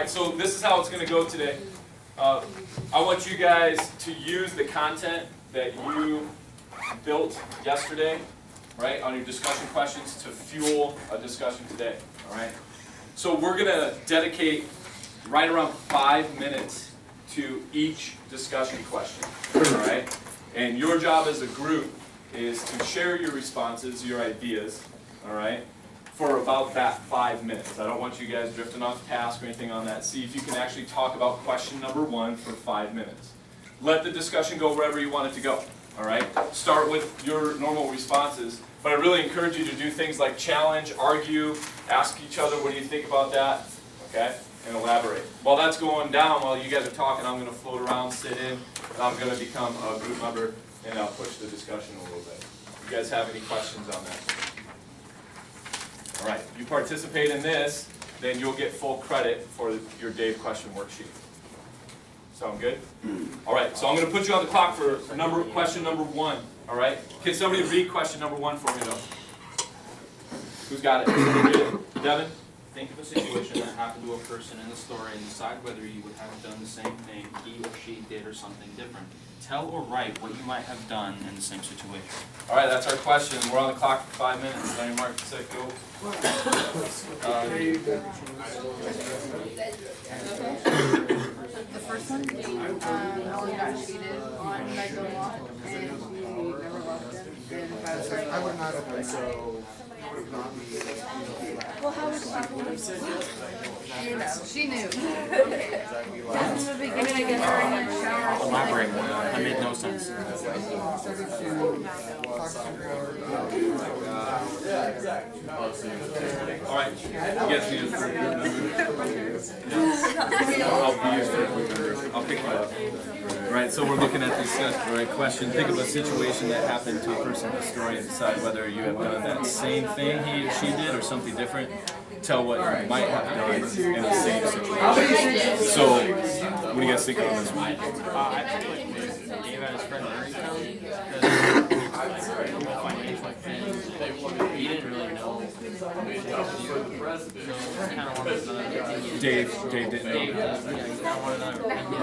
So this is how it's going to go today. I want you guys to use the content that you built yesterday, right, on your discussion questions to fuel a discussion today, all right? So we're going to dedicate right around 5 minutes to each discussion question, all right? And your job as a group is to share your responses, your ideas, all right, for about that 5 minutes. I don't want you guys drifting off task or anything on that. See if you can actually talk about question number 1 for 5 minutes. Let the discussion go wherever you want it to go, all right? Start with your normal responses, but I really encourage you to do things like challenge, argue, ask each other, what do you think about that, okay? And elaborate. While that's going down, while you guys are talking, I'm going to float around, sit in, and I'm going to become a group member, and I'll push the discussion a little bit. You guys have any questions on that? All right, you participate in this, then you'll get full credit for your Dave question worksheet. Sound good? All right, so I'm going to put you on the clock for question number 1. All right, can somebody read question number 1 for me, though? Who's got it? Read it. Devin? Think of a situation that happened to a person in the story and decide whether you would have done the same thing he or she did or something different. Tell or write what you might have done in the same situation. All right, that's our question. We're on the clock for 5 minutes. On your mark, set, go. The first one, Ellen got cheated on Mega Lot, and she never loved him. And if I was like, I would not have done so. Well, how would she believe? You know, she knew. From the beginning, I guess her in the shower. Elaborate more. That made no sense. All right, you guys need I'll pick it up. All right, so we're looking at this question. Think of a situation that happened to a person in the story and decide whether you have done that same thing he or she did or something different. Tell what you might have done in the same situation. So, what do you guys think on this one? I feel like Dave had his friend Mary come because financial things. He didn't really know. Kind of wanted another Dave didn't know. Dave does, yeah, he kind of wanted another opinion,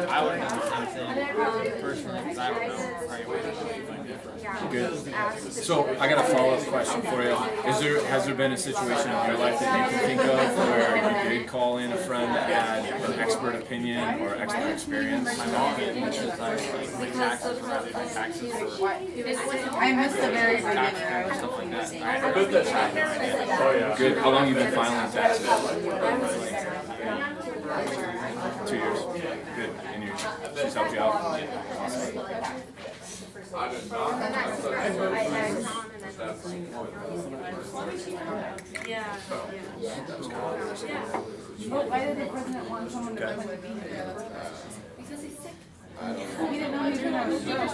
I would have done the same thing personally because I would know right away something different. Good. So I got a follow-up question for you. Has there been a situation in your life that you can think of where you did call in a friend that had an expert opinion or expert experience? My mom did, which is I like taxes for my taxes for I missed the very tax beginning. code and stuff like that. I had no idea. Good. How long have you been filing taxes? 2 years. Good. And she's helped you out? Awesome. Why did the president want someone to come and be here? Because he's sick. He didn't know he was going to have a stroke.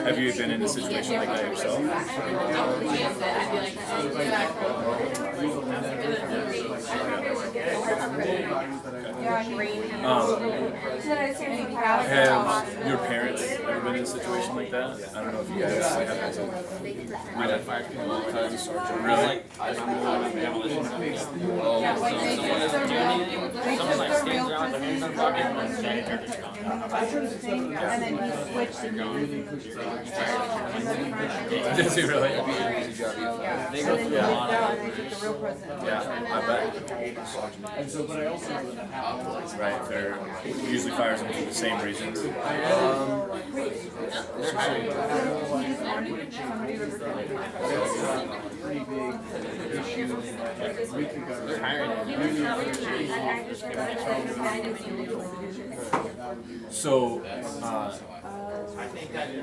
Have you been in a situation like that yourself? Have your parents ever been in a situation like that? I don't know if you guys have had to. My dad fired people all the time. Really? Demolition company. So someone doesn't do anything. Someone like stands around like in the bucket and then janitor just gone. And then he switched to Does he really? They go through a lot of the real president. Yeah, I bet. Right, they're usually fires them for the same reasons. they're hiring. They're hiring. So,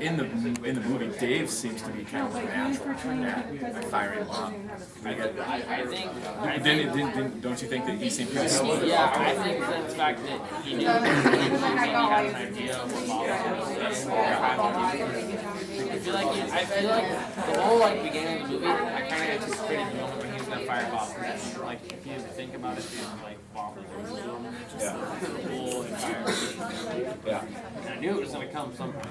in the movie, Dave seems to be kind of a natural at firing off. I think. Don't you think that he seemed pretty smart? Yeah, I think that the fact that he knew he had an idea of what Bob was saying. I feel like the whole beginning of the movie, I kind of anticipated the moment when he was gonna fire Bob. Like if you think about it, being like Bob was just cool and fire. Yeah. And I knew it was gonna come sometime.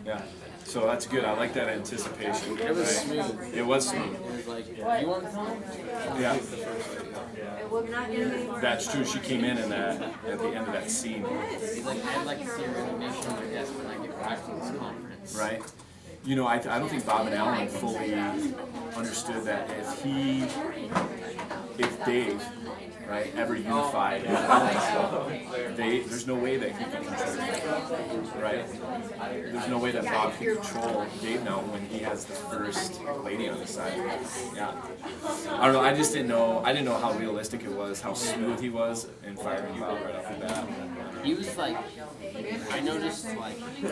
Yeah. So that's good. I like that anticipation. It was right? smooth. It was smooth. It was like, you want to film? Yeah. That's true. She came in that at the end of that scene. He's like, I'd like to see your resignation on my desk when I get back from this conference. Right. You know, I don't think Bob and Alan fully understood that if Dave, right, ever unified, there's no way that he could control it, right? There's no way that Bob can control Dave now when he has the first lady on his side. Yeah. I don't know. I just didn't know. I didn't know how realistic it was, how smooth he was in firing Bob right off the bat. He was like, I noticed like, he was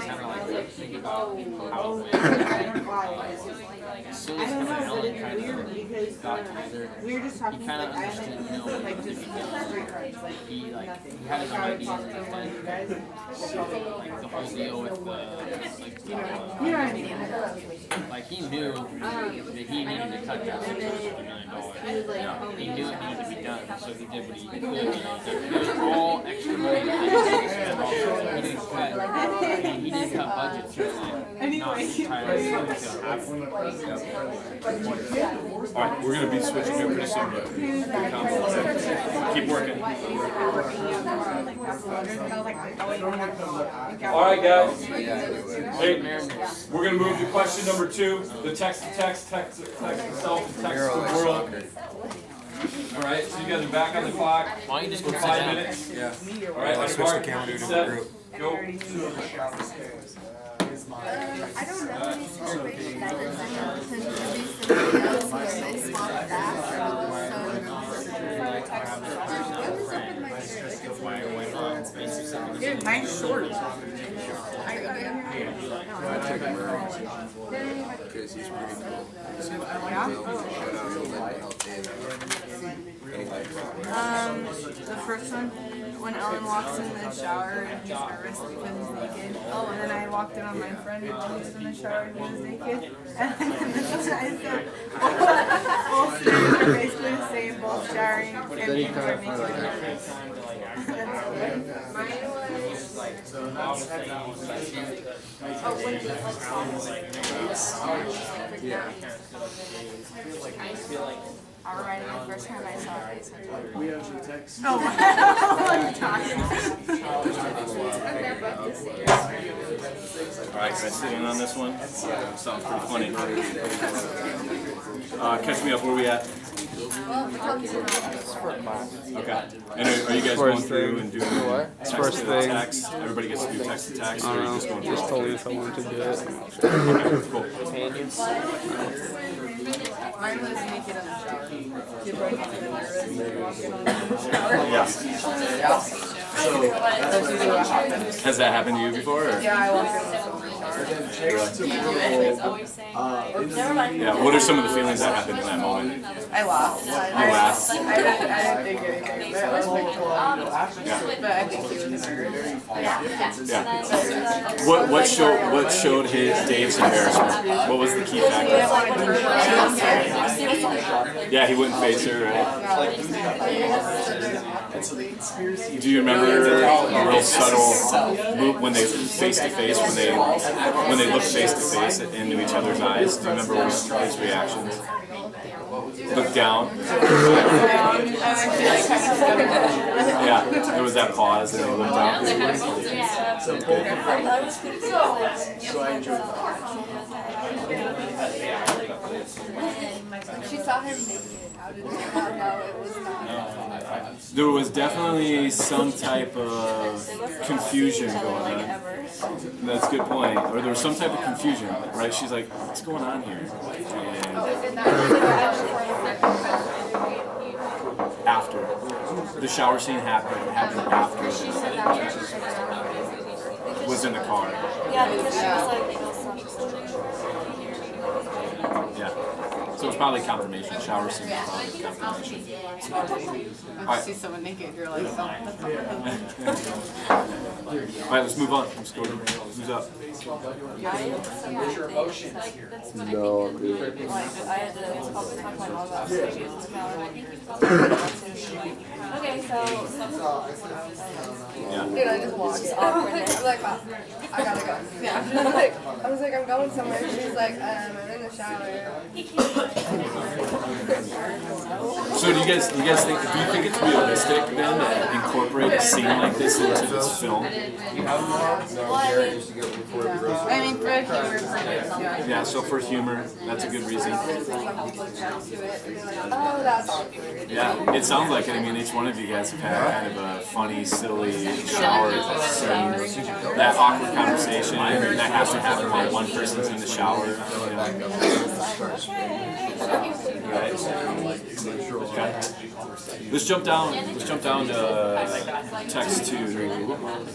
kind of like thinking about how it went. As soon as him and Ellen kind of got together, he kind of understood, you know, like he had his own ideas in his head. Like the whole deal with like he knew that he needed to cut that $6 million. He knew it needed to be done, so he did what he could. It was all extra money that he spent. He didn't cut budgets or not entirely Alright, we're going to be switching here pretty soon, but keep working. Alright guys, hey, we're going to move to question number 2, the text-to-text, text-to-self, text-to-world. Alright, so you guys are back on the clock Why don't you just go for sit 5 down? minutes. Yeah. Alright, I'll switch the calendar to a set, group. go. I don't know any situation that is somebody else where they swap that. Dude, mine's short. I took Murray because he's pretty cool. Shout out, he'll let me help Dave. The first one, when Ellen walks in the shower and he's nervous because he's naked. Oh, and then I walked in on my friend while he was in the shower and he was naked. And then this one I said, both things basically the same, both showering and people are naked. Alright, the first time I saw it, We actually text. Oh, what are you talking Alright, can I sit in on this one? Sounds pretty funny. Catch me up, where are we at? Okay. And are you guys going through and doing text First to thing. text? Everybody gets to do text to text, or are you just going Just through? told me if I wanted to do it. Okay, cool. Mine was naked in the shower. People are getting nervous and they walk in on the shower. Yeah. That's usually what happens. Has that happened to you before? Or? Yeah, I walk in on the shower. Yeah, what are some of the feelings that happened in that moment? I laughed. You laughed? I didn't think anything. But I think he was nervous. Yeah. What showed Dave's embarrassment? What was the key factor? Yeah, he wouldn't face her, right? Do you remember a real subtle move when they face to face, when they look face to face into each other's eyes? Do you remember his reactions? Look down. Yeah, there was that pause and they looked down. So I enjoyed that. she saw him naked. How did she not know it was not? There was definitely some type of confusion going on. That's a good point. Or there was some type of confusion, right? She's like, what's going on here? And after. The shower scene happened after. Was in the car. Yeah, because she was like, Yeah. So it's probably confirmation. Shower scene was probably confirmation. If you see someone naked, you're like, oh, that's not Alright, let's move on. Let's go to who's up. Where's your emotions? Like, that's what No, I'm good. Like, I had to talk to my mom about it. Okay, so. Dude, I just walked. I'm like, Mom, I gotta go. Yeah. I was like, I'm going somewhere. She's like, I'm in the shower. So do you guys think it's realistic then to incorporate a scene like this into this film? I mean, for humor purposes, yeah. Yeah, so for humor, that's a good reason. Oh, that's awkward. Yeah, it sounds like it. I mean, each one of you guys have had kind of a funny, silly shower scene. That awkward conversation that has to happen while one person's in the shower. You know. Right. Okay. Let's jump down to text to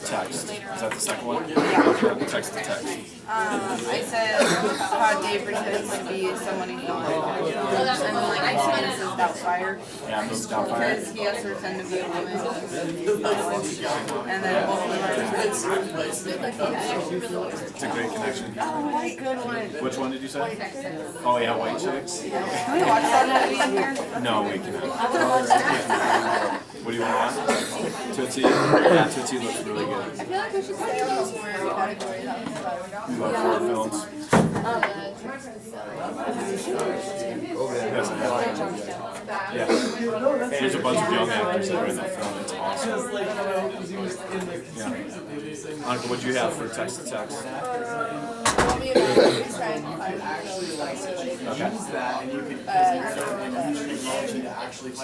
text. Is that the second one? Yeah. Text to text. I said how Dave pretends to be someone he's not. And like I said, this is Doubtfire. Yeah, Mrs. Doubtfire. Because he has to pretend to be a woman. And then both of them are It's a great connection. oh, good one. Which one did you say? Oh yeah, White Chicks. Can we watch that movie in here? No, we cannot. What do you want to ask? Tootsie? Yeah, Tootsie looks really good. I feel like we should stay on the horror category. You love horror films? Yeah. There's a bunch of young actors that are in that film. It's awesome. Yeah. Monica, what'd you have for text to text?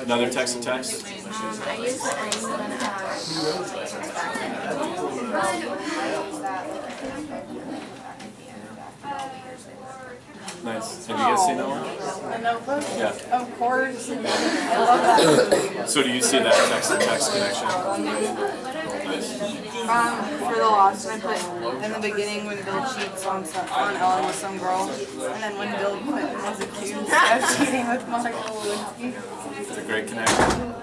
Another text to text? I use the Nice. Have you guys seen that one? The Notebook? Yeah. Of course. I love that movie. So do you see that text to text connection? Nice. For the Lost, I put in the beginning when Bill cheats on Ellen with some girl, and then when Bill Clinton was accused of cheating with Monica Lewinsky. It's a great connection.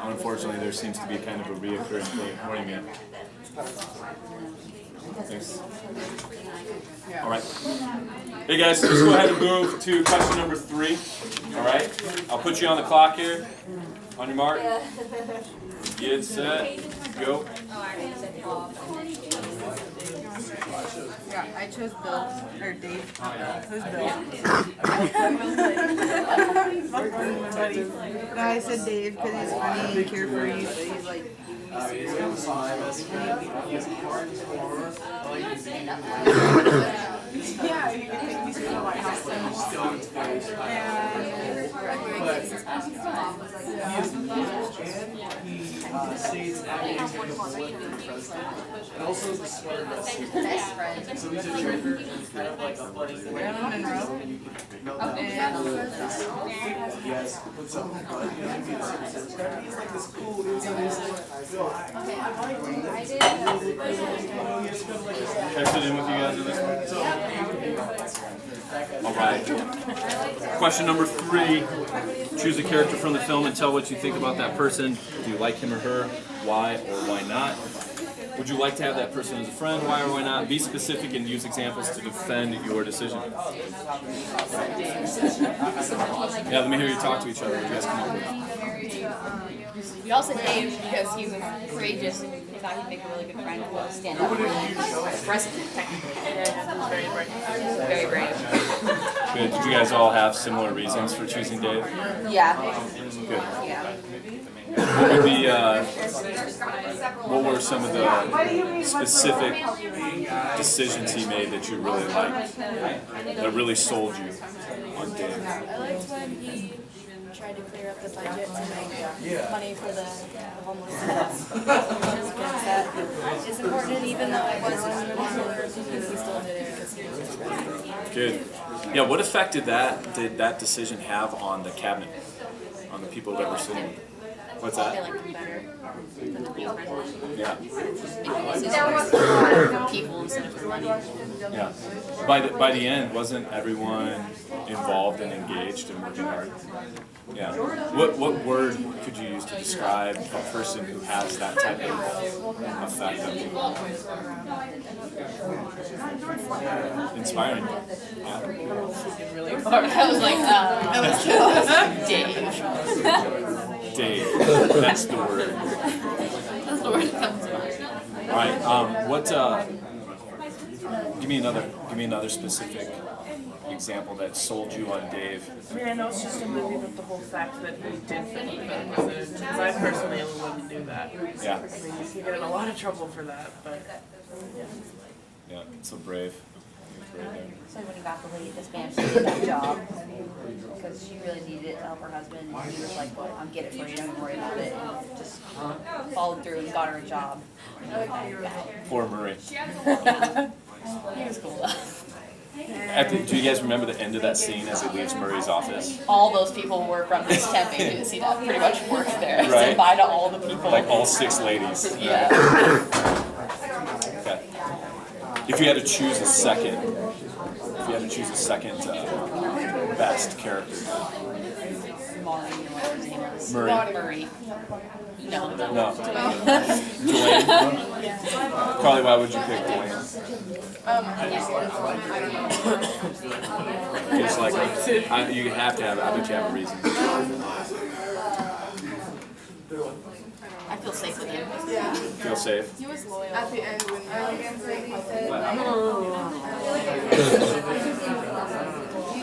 Unfortunately, there seems to be kind of a reoccurring theme. What do you mean? Thanks. All right. Hey guys, let's go ahead and move to question number 3. All right. I'll put you on the clock here. On your mark. Get set. Go. Yeah, I chose Bill, or Dave. Who's Bill? No, I said Dave because he's funny and carefree, but he's like, yeah, he's in the White House. And also the sweater best friend. So he's a trigger, kind of like a buddy. Yes, put something in front. He's like this cool, he's Can I sit in with you guys on this one? All right. Question number 3. Choose a character from the film and tell what you think about that person. Do you like him or her? Why or why not? Would you like to have that person as a friend? Why or why not? Be specific and use examples to defend your decision. Yeah, let me hear you talk to each other. What you guys come up with? We all said Dave because he was courageous and we thought he'd make a really good friend who would stand up. President, technically. Very brave. Good. Did you guys all have similar reasons for choosing Dave? yeah. Good. Yeah. What would be, what were some of the specific decisions he made that you really liked, that really sold you on Dave? I liked when he tried to clear up the budget to make money for the homeless kids. That is important, even though it wasn't popular, he still did it because he was just president. Good. Yeah, what effect did that decision have on the cabinet, on the people that were sitting? What's They that? liked him better than to be president. Yeah. Because he's always for people instead of for money. Yeah. By the end, wasn't everyone involved and engaged and working hard? Yeah. What word could you use to describe a person who has that type of effect on people? Inspiring. I was like, Dave. Dave. That's the word. That's the word that comes to mind. All right. What? Give me another specific example that sold you on Dave. I mean, I know it's just a movie, but the whole fact that he did think that it was a, because I personally wouldn't do that. Yeah. I mean, you get in a lot of trouble for that, but yeah. Yeah. So brave. Brave there. So when he got the lady, this man, she did that job because she really needed it to help her husband. And he was like, "Well, I'll get it for you. Don't even worry about it." And just followed through and got her a job. Poor Marie. He was cool though. Do you guys remember the end of that scene as he leaves Murray's office? All those people work from his temping. You didn't see that pretty much work there. Right. Say bye to all the people. Like all 6 ladies. Yeah. Okay. If you had to choose a second, best character. Murray. Murray. No. No. Dwayne. Carly, why would you pick Dwayne? It's like you have to have. I bet you have a reason. I feel safe with him. Feel safe. He was loyal. At the end when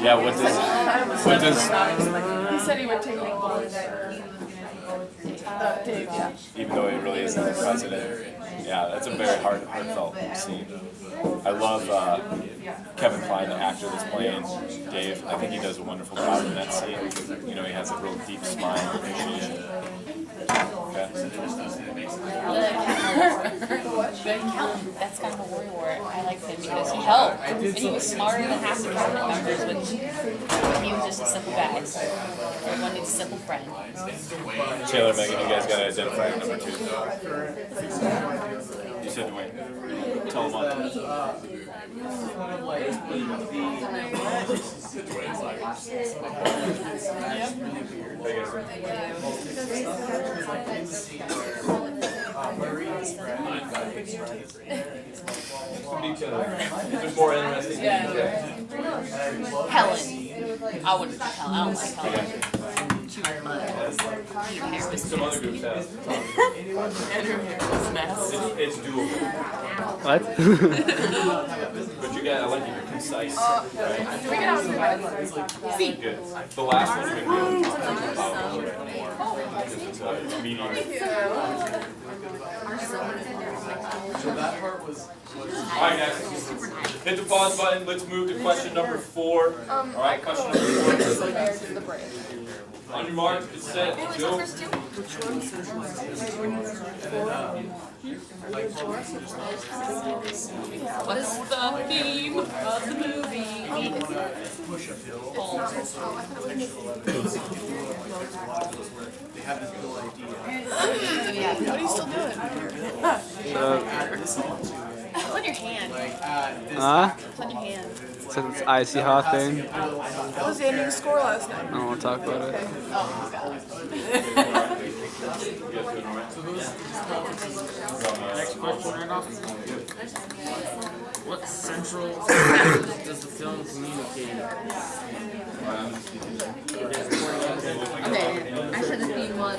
Yeah. What does? he said he would take me Dave, yeah. Even though he really isn't the president. Yeah, that's a very heartfelt scene. I love Kevin Kline, the actor that's playing Dave. I think he does a wonderful job in that scene. You know, he has a real deep smile and appreciation. Okay. The accountant, that's kind of a worry. I liked him because he helped. And he was smarter than half the cabinet members, which he was just a simple guy. Everyone needs a simple friend. Taylor, Megan, you guys got to identify number 2. You said Dwayne. Tell them on. There's more interesting. Helen. I wouldn't pick Helen. I don't like Helen. She was mud. Her hair was Some other groups have. And her hair was nasty. It's doable. What? But you got, I like you're concise. Right? Do we get out of See. Good. The last one's going to be really about a little bit more. It's a medium. So that part was. Alright guys, hit the pause button, let's move to question number 4. Alright, question number 4. On your mark, get set, go. What's the theme of the movie? They have this little idea. What are you still doing? It's on your hand. It's on your hand. Since it's icy hot thing, What was the ending score last night? I don't want to talk about it. Next question right off. What central does the film communicate? Okay, I said the theme was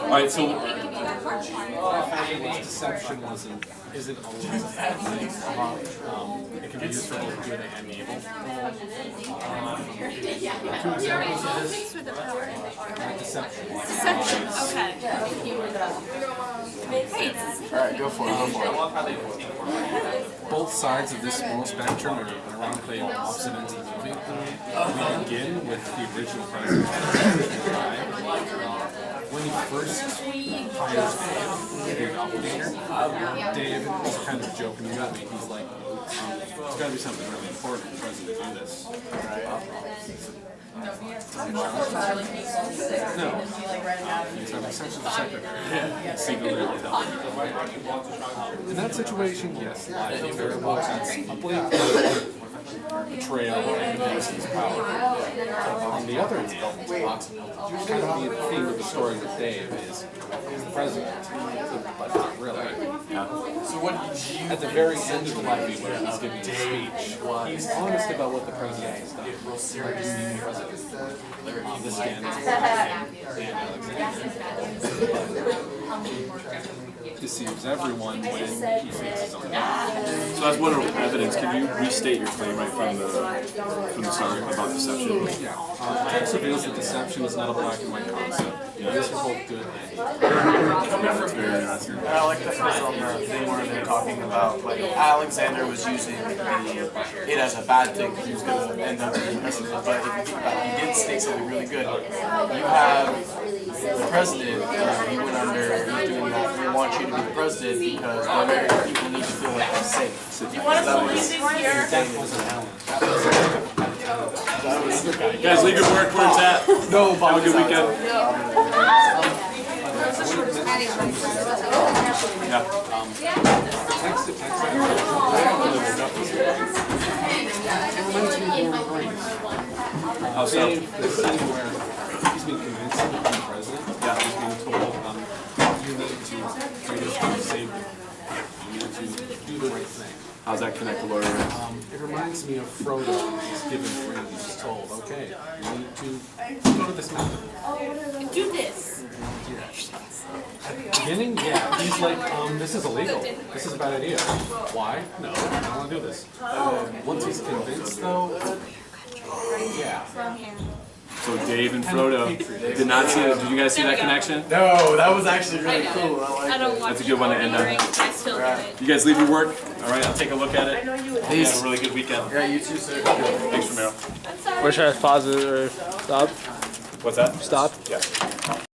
Alright, so Deception isn't always a bad thing. It can be used for both good and evil. 2 examples of this. Deception. Okay. Alright, go for it. Both sides of this small spectrum are ironically opposite ends of the movie. We begin with the original president. When he first hires Dave to be an obligator, Dave is kind of joking with me. He's like, it's got to be something really important for the president to do this. No. He's having sex with the secretary. Secretly. In that situation, yes, lies are terrible. That's a blatant betrayal and abuse power. On the other hand, kind of the theme of the story with Dave is the president, but not really. So what did you At the very end of the movie where he's giving a speech, he's honest about what the president has done. real serious? The president, the scandal, and Alexander deceives everyone when he thinks he's on. So as one of evidence, can you restate your claim right from the start about deception? Yeah. Surveillance and deception is not a black and white concept. These are both good. Coming from I like the first on the thing where they're talking about like Alexander was using it as a bad thing because he was going to end up being president. But if you think about it, he did state something really good. You have the president, he went under, he's doing that. We want you to be the president because the American people need to feel like they're safe. You want us to leave this here? Guys, leave your work where it's at. No, Have a good weekend. Yeah. I'll say the scene where he's being convinced to become president. Yeah, he's being told, you need to do this to save them. You need to do the right thing. How's that connect to Lord of the Rings? It reminds me of Frodo when he's given the ring. He's told, okay, you need to go to this mountain. Do this. At the beginning, yeah, he's like, this is illegal. This is a bad idea. Why? No, I don't want to do this. Once he's convinced, though, yeah. So Dave and Frodo did not see it. Did you guys see that connection? No, that was actually really cool. I don't watch That's a good one to end on. I still do it. You guys leave your work. All right, I'll take a look at it. Peace. Have a really good weekend. Yeah, you too, sir. Thanks, Romero. Where should I pause it or stop? What's that? Stop. Yeah.